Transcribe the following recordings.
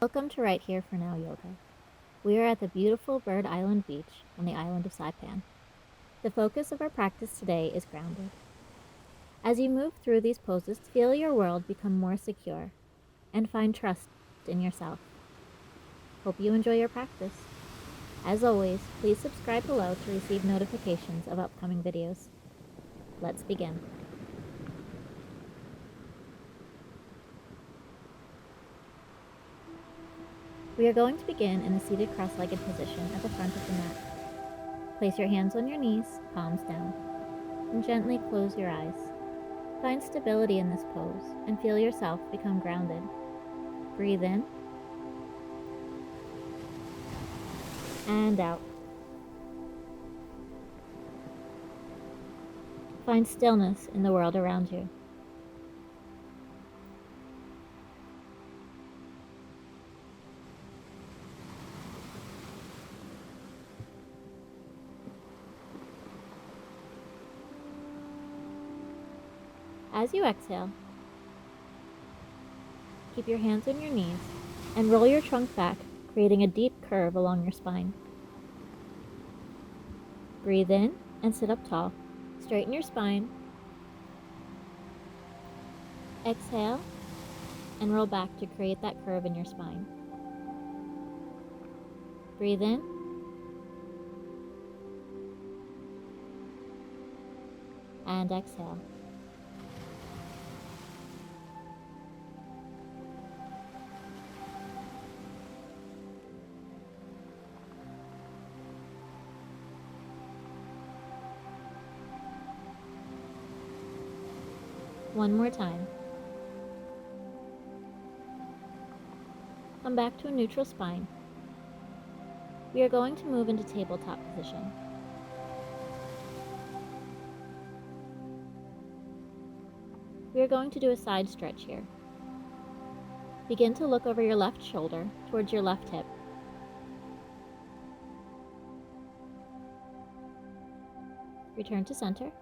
Welcome to Right Here for Now Yoga. We are at the beautiful Bird Island beach on the island of Saipan. The focus of our practice today is grounded. As you move through these poses, feel your world become more secure and find trust in yourself. Hope you enjoy your practice. As always, please subscribe below to receive notifications of upcoming videos. Let's begin. We are going to begin in a seated cross-legged position at the front of the mat. Place your hands on your knees, palms down, and gently close your eyes. Find stability in this pose and feel yourself become grounded. Breathe in and out. Find stillness in the world around you. As you exhale, keep your hands on your knees and roll your trunk back, creating a deep curve along your spine. Breathe in and sit up tall. Straighten your spine. Exhale and roll back to create that curve in your spine. Breathe in and exhale. One more time. Come back to a neutral spine. We are going to move into tabletop position. We are going to do a side stretch here. Begin to look over your left shoulder towards your left hip. Return to center.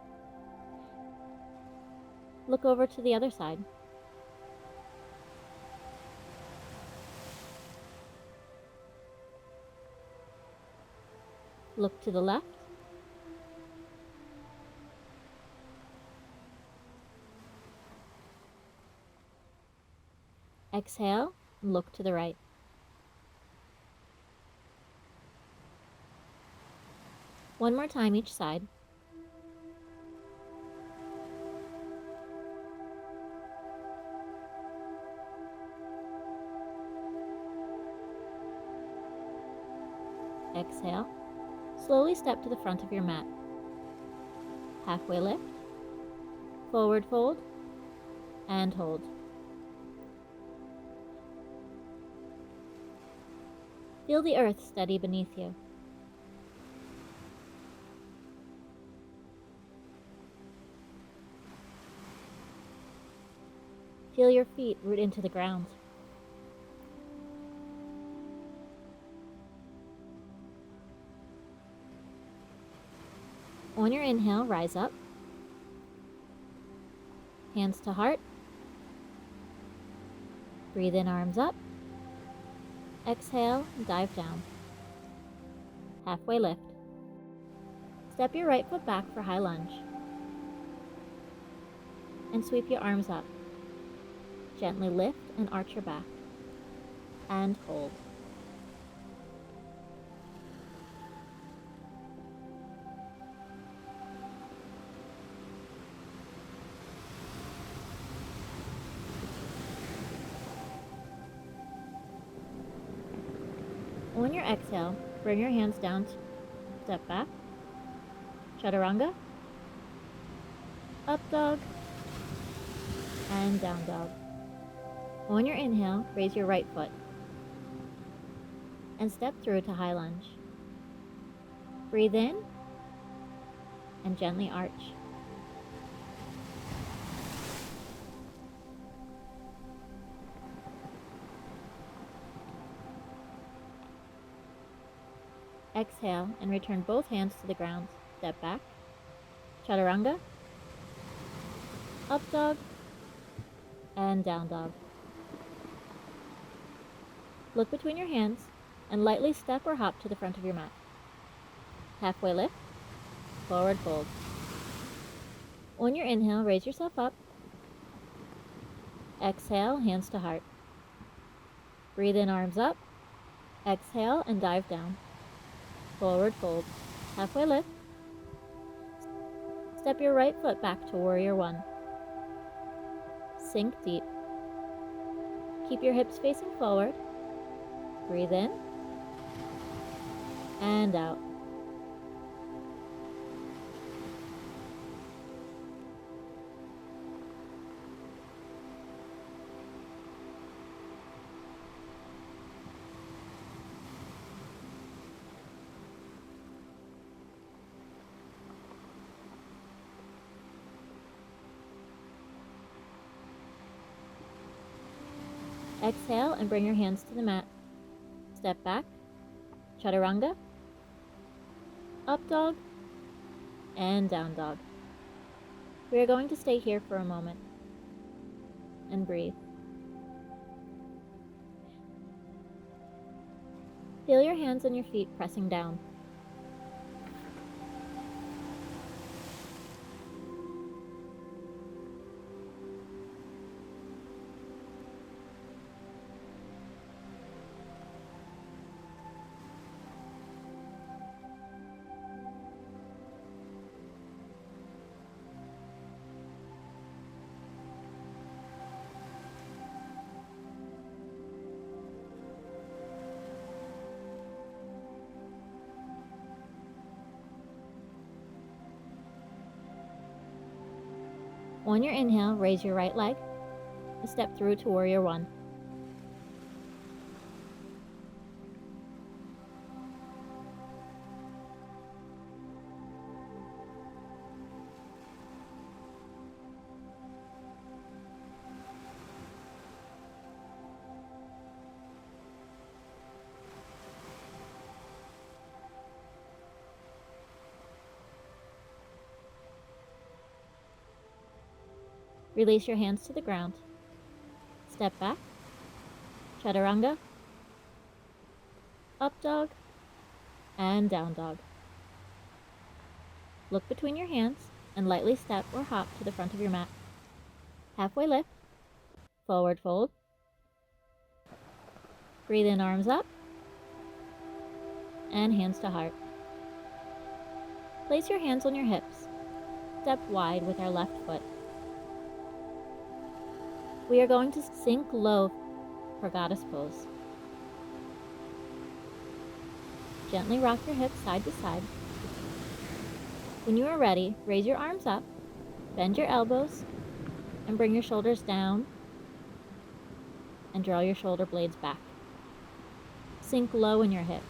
Look over to the other side. Look to the left. Exhale and look to the right. One more time each side. Exhale. Slowly step to the front of your mat. Halfway lift, forward fold, and hold. Feel the earth steady beneath you. Feel your feet root into the ground. On your inhale, rise up. Hands to heart. Breathe in, arms up. Exhale, dive down. Halfway lift. Step your right foot back for high lunge. And sweep your arms up. Gently lift and arch your back. And hold. On your exhale, bring your hands down, step back, chaturanga, up dog, and down dog. On your inhale, raise your right foot and step through to high lunge. Breathe in and gently arch. Exhale and return both hands to the ground. Step back, chaturanga, up dog, and down dog. Look between your hands and lightly step or hop to the front of your mat. Halfway lift, forward fold. On your inhale, raise yourself up. Exhale, hands to heart. Breathe in, arms up. Exhale and dive down. Forward fold. Halfway lift. Step your right foot back to warrior one. Sink deep. Keep your hips facing forward. Breathe in and out. Exhale and bring your hands to the mat. Step back, chaturanga, up dog, and down dog. We are going to stay here for a moment and breathe. Feel your hands on your feet pressing down. On your inhale, raise your right leg and step through to warrior one. Release your hands to the ground. Step back, chaturanga, up dog, and down dog. Look between your hands and lightly step or hop to the front of your mat. Halfway lift, forward fold. Breathe in, arms up, and hands to heart. Place your hands on your hips. Step wide with our left foot. We are going to sink low for goddess pose. Gently rock your hips side to side. When you are ready, raise your arms up, bend your elbows, and bring your shoulders down and draw your shoulder blades back. Sink low in your hips.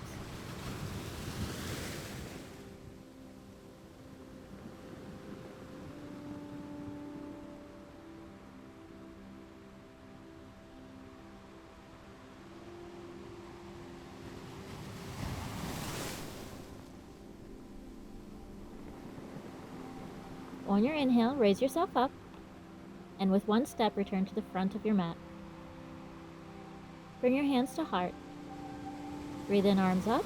On your inhale, raise yourself up, and with one step, return to the front of your mat. Bring your hands to heart. Breathe in, arms up.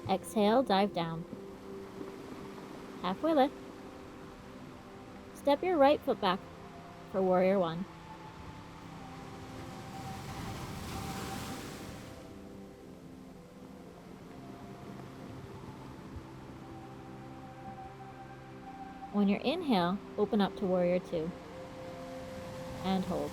Exhale, dive down. Halfway lift. Step your right foot back for warrior one. On your inhale, open up to warrior two. And hold.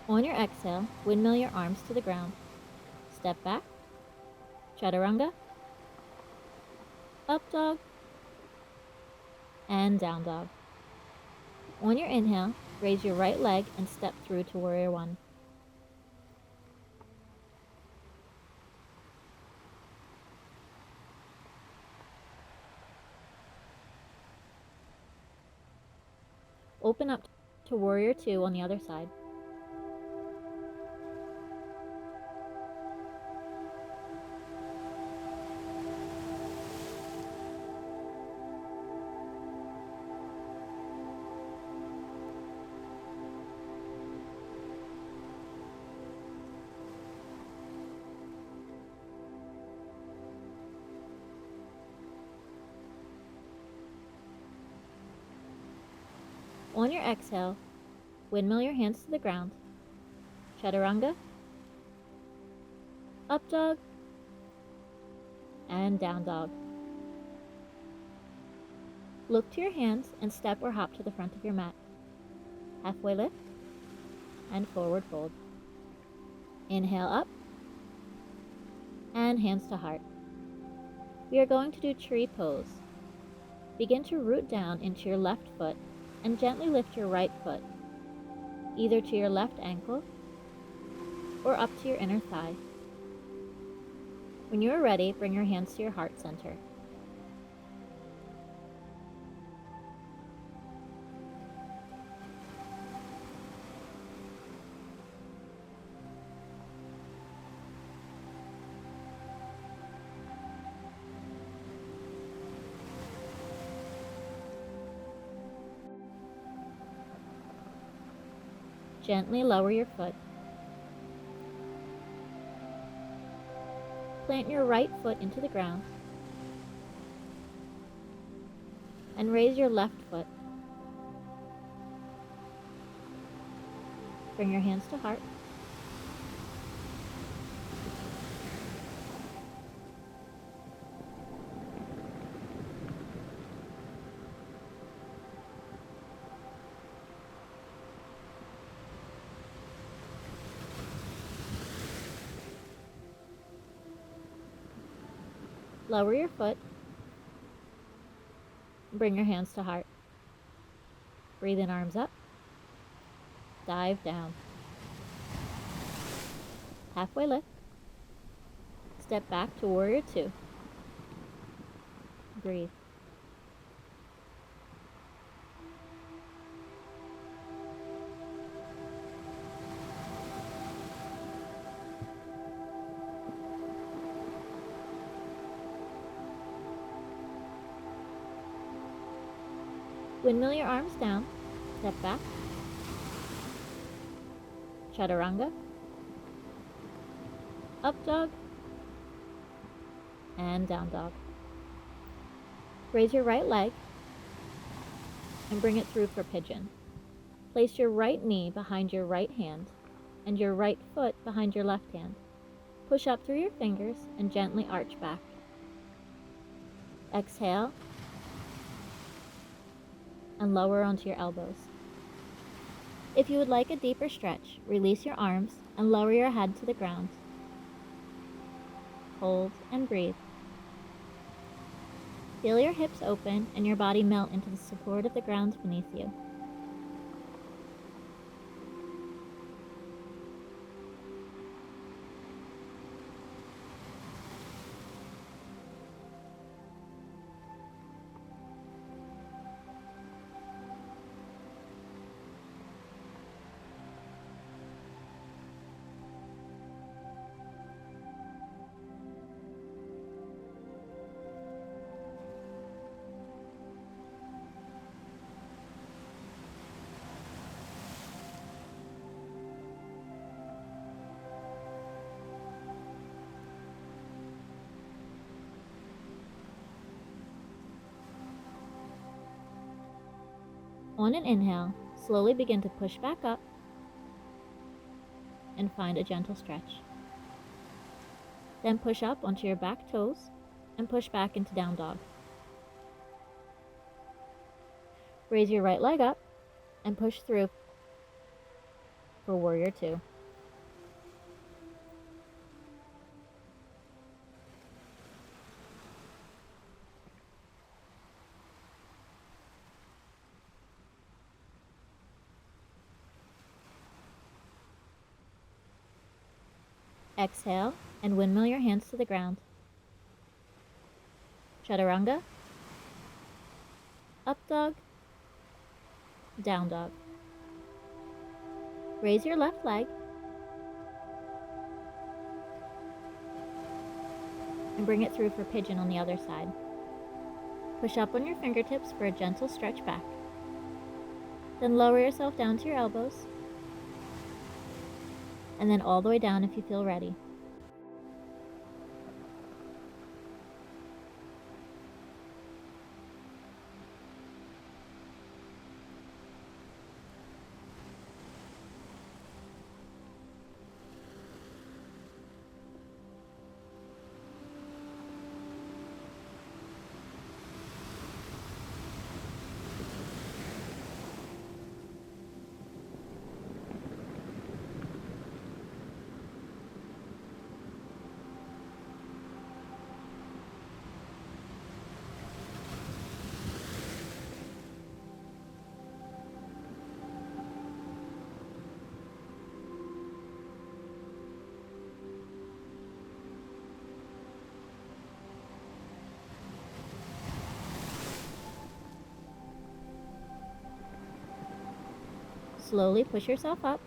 On your exhale, windmill your arms to the ground. Step back, chaturanga, up dog, and down dog. On your inhale, raise your right leg and step through to warrior one. open up to warrior two on the other side. On your exhale, windmill your hands to the ground. Chaturanga, up dog, and down dog. Look to your hands and step or hop to the front of your mat. Halfway lift and forward fold. Inhale up and hands to heart. We are going to do tree pose. Begin to root down into your left foot and gently lift your right foot, either to your left ankle or up to your inner thigh. When you are ready, bring your hands to your heart center. Gently lower your foot. Plant your right foot into the ground and raise your left foot. Bring your hands to heart. Lower your foot. Bring your hands to heart. Breathe in, arms up. Dive down. Halfway lift. Step back to warrior two. Breathe. Windmill your arms down, step back, chaturanga, up dog, and down dog. Raise your right leg and bring it through for pigeon. Place your right knee behind your right hand and your right foot behind your left hand. Push up through your fingers and gently arch back. Exhale and lower onto your elbows. If you would like a deeper stretch, release your arms and lower your head to the ground. Hold and breathe. Feel your hips open and your body melt into the support of the ground beneath you. On an inhale, slowly begin to push back up and find a gentle stretch. Then push up onto your back toes and push back into down dog. Raise your right leg up and push through for warrior two. Exhale and windmill your hands to the ground. Chaturanga, up dog, Down dog. Raise your left leg and bring it through for pigeon on the other side. Push up on your fingertips for a gentle stretch back. Then lower yourself down to your elbows, and then all the way down if you feel ready. Slowly push yourself up.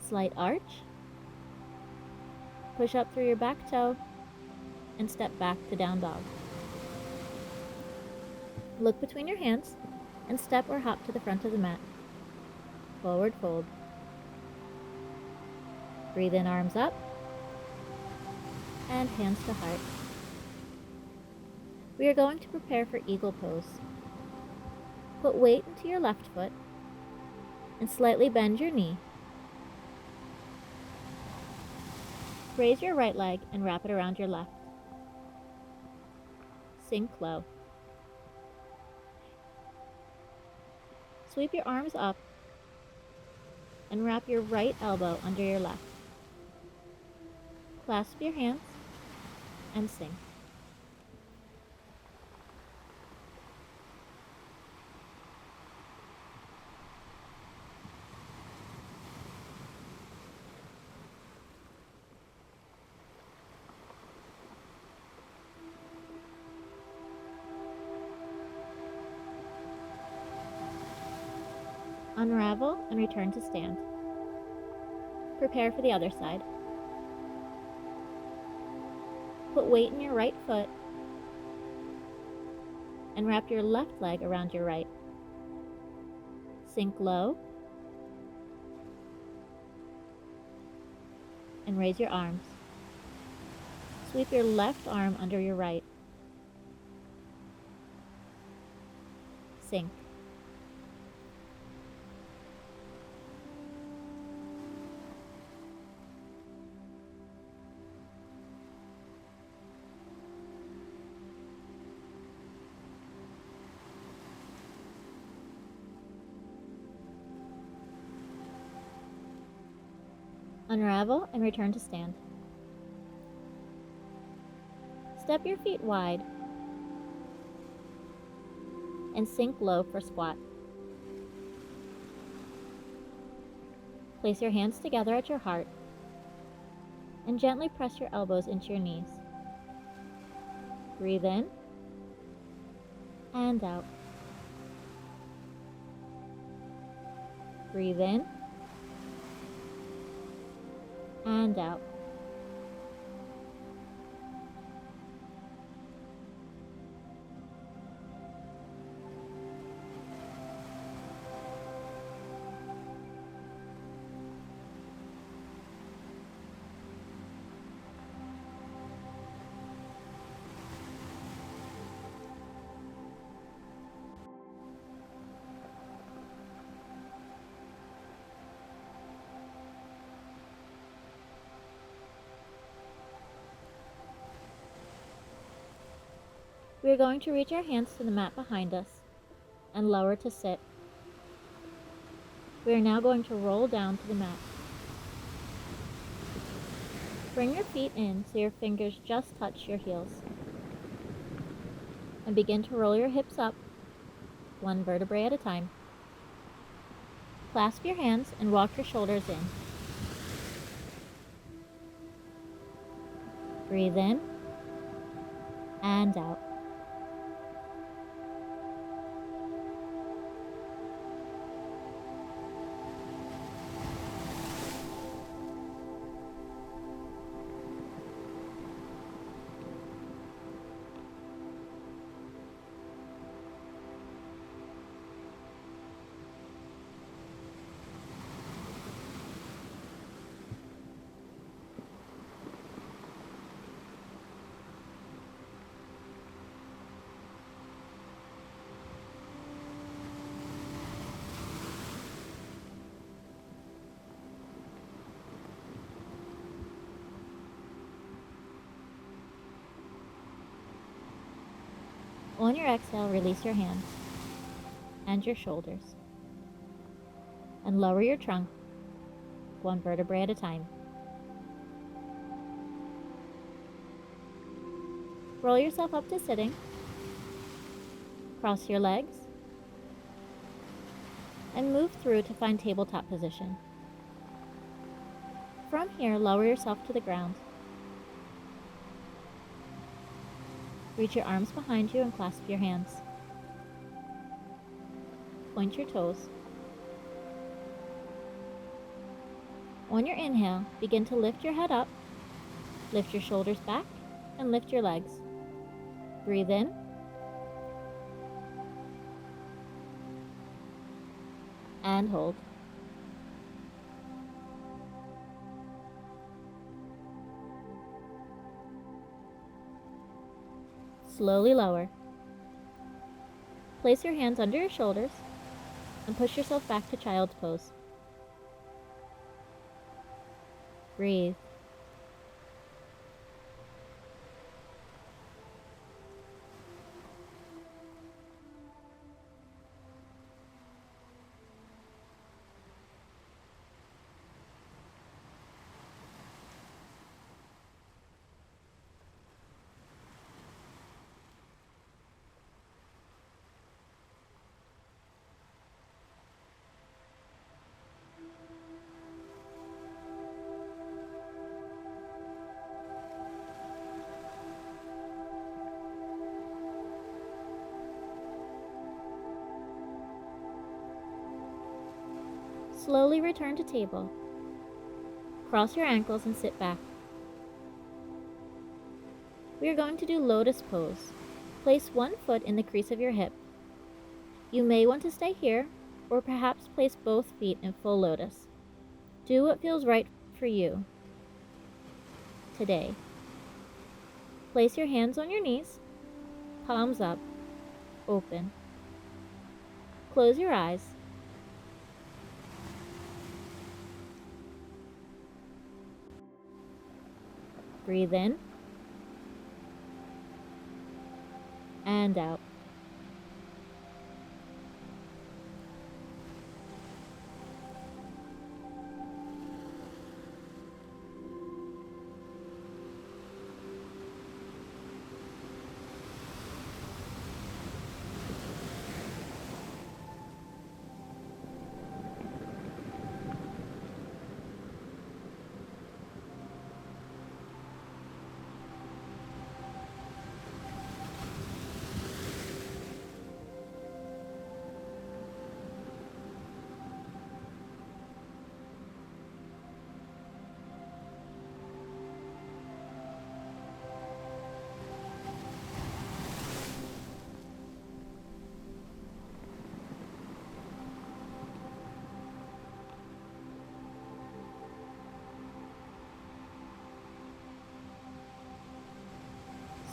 Slight arch. Push up through your back toe and step back to down dog. Look between your hands and step or hop to the front of the mat. Forward fold. Breathe in, arms up, and hands to heart. We are going to prepare for eagle pose. Put weight into your left foot and slightly bend your knee. Raise your right leg and wrap it around your left. Sink low. Sweep your arms up and wrap your right elbow under your left. Clasp your hands and sink. Unravel and return to stand. Prepare for the other side. Put weight in your right foot and wrap your left leg around your right. Sink low and raise your arms. Sweep your left arm under your right. Sink. Unravel and return to stand. Step your feet wide and sink low for squat. Place your hands together at your heart and gently press your elbows into your knees. Breathe in and out. Breathe in and out. We are going to reach our hands to the mat behind us and lower to sit. We are now going to roll down to the mat. Bring your feet in so your fingers just touch your heels. And begin to roll your hips up, one vertebrae at a time. Clasp your hands and walk your shoulders in. Breathe in and out. On your exhale, release your hands and your shoulders, and lower your trunk one vertebrae at a time. Roll yourself up to sitting, cross your legs, and move through to find tabletop position. From here, lower yourself to the ground. Reach your arms behind you and clasp your hands. Point your toes. On your inhale, begin to lift your head up, lift your shoulders back, and lift your legs. Breathe in. And hold. Slowly lower. Place your hands under your shoulders and push yourself back to child's pose. Breathe. Slowly return to table. Cross your ankles and sit back. We are going to do lotus pose. Place one foot in the crease of your hip. You may want to stay here, or perhaps place both feet in full lotus. Do what feels right for you today. Place your hands on your knees, palms up, open. Close your eyes. Breathe in and out.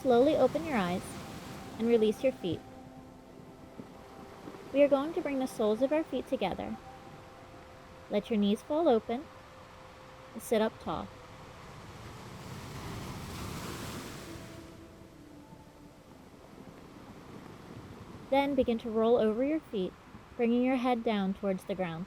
Slowly open your eyes and release your feet. We are going to bring the soles of our feet together. Let your knees fall open and sit up tall. Then begin to roll over your feet, bringing your head down towards the ground.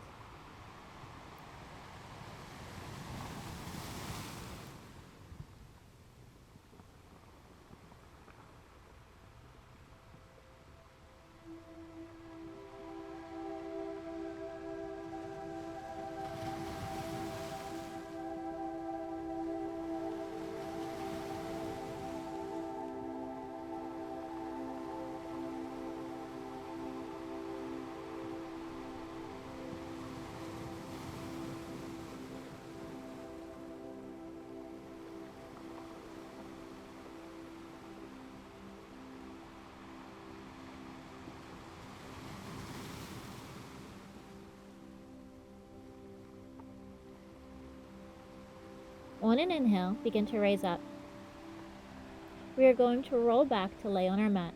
On an inhale, begin to raise up. We are going to roll back to lay on our mat.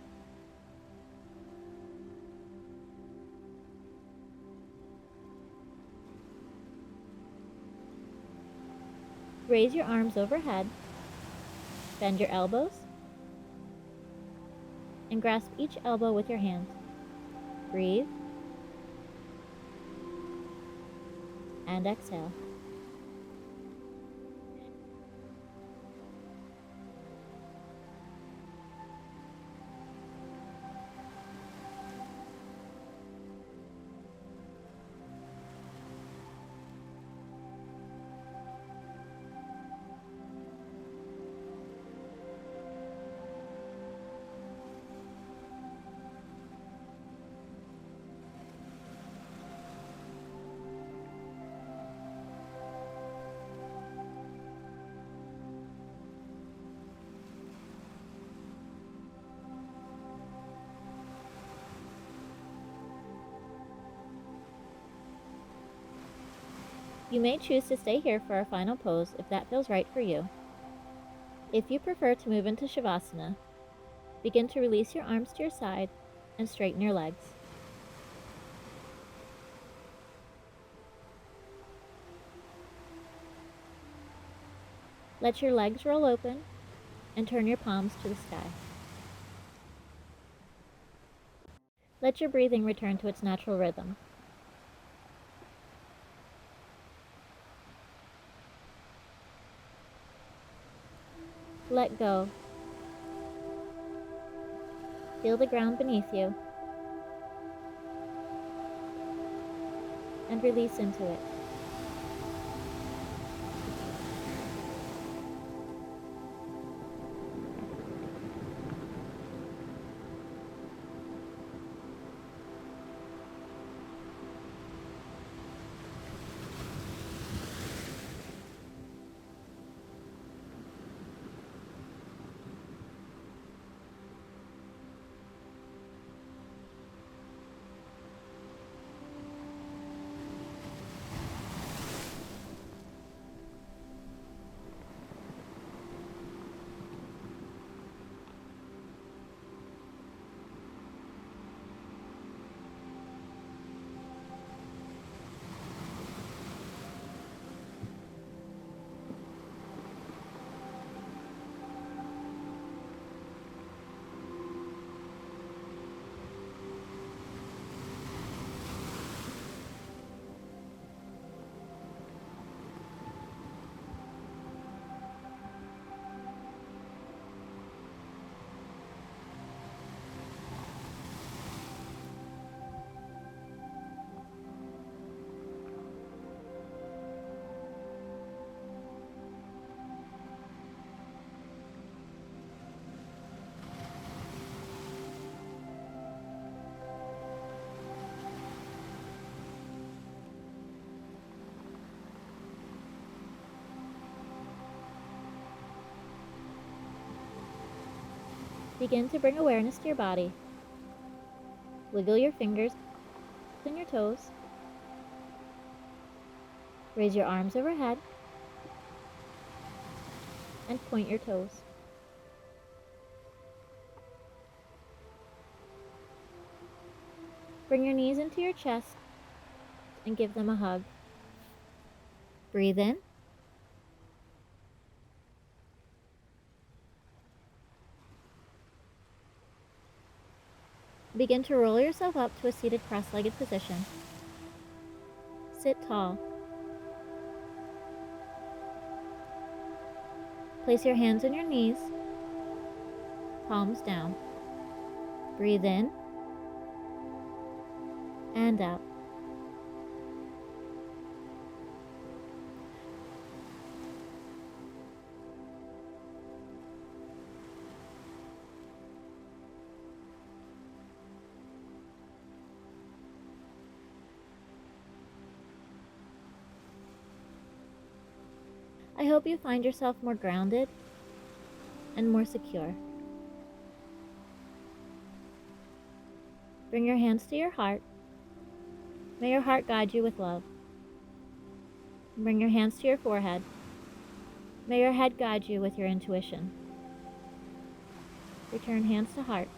Raise your arms overhead, bend your elbows, and grasp each elbow with your hands. Breathe and exhale. You may choose to stay here for our final pose if that feels right for you. If you prefer to move into Shavasana, begin to release your arms to your side and straighten your legs. Let your legs roll open and turn your palms to the sky. Let your breathing return to its natural rhythm. Let go. Feel the ground beneath you and release into it. Begin to bring awareness to your body. Wiggle your fingers and your toes. Raise your arms overhead and point your toes. Bring your knees into your chest and give them a hug. Breathe in. Begin to roll yourself up to a seated cross-legged position. Sit tall. Place your hands on your knees, palms down. Breathe in and out. I hope you find yourself more grounded and more secure. Bring your hands to your heart. May your heart guide you with love. Bring your hands to your forehead. May your head guide you with your intuition. Return hands to heart.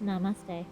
Namaste.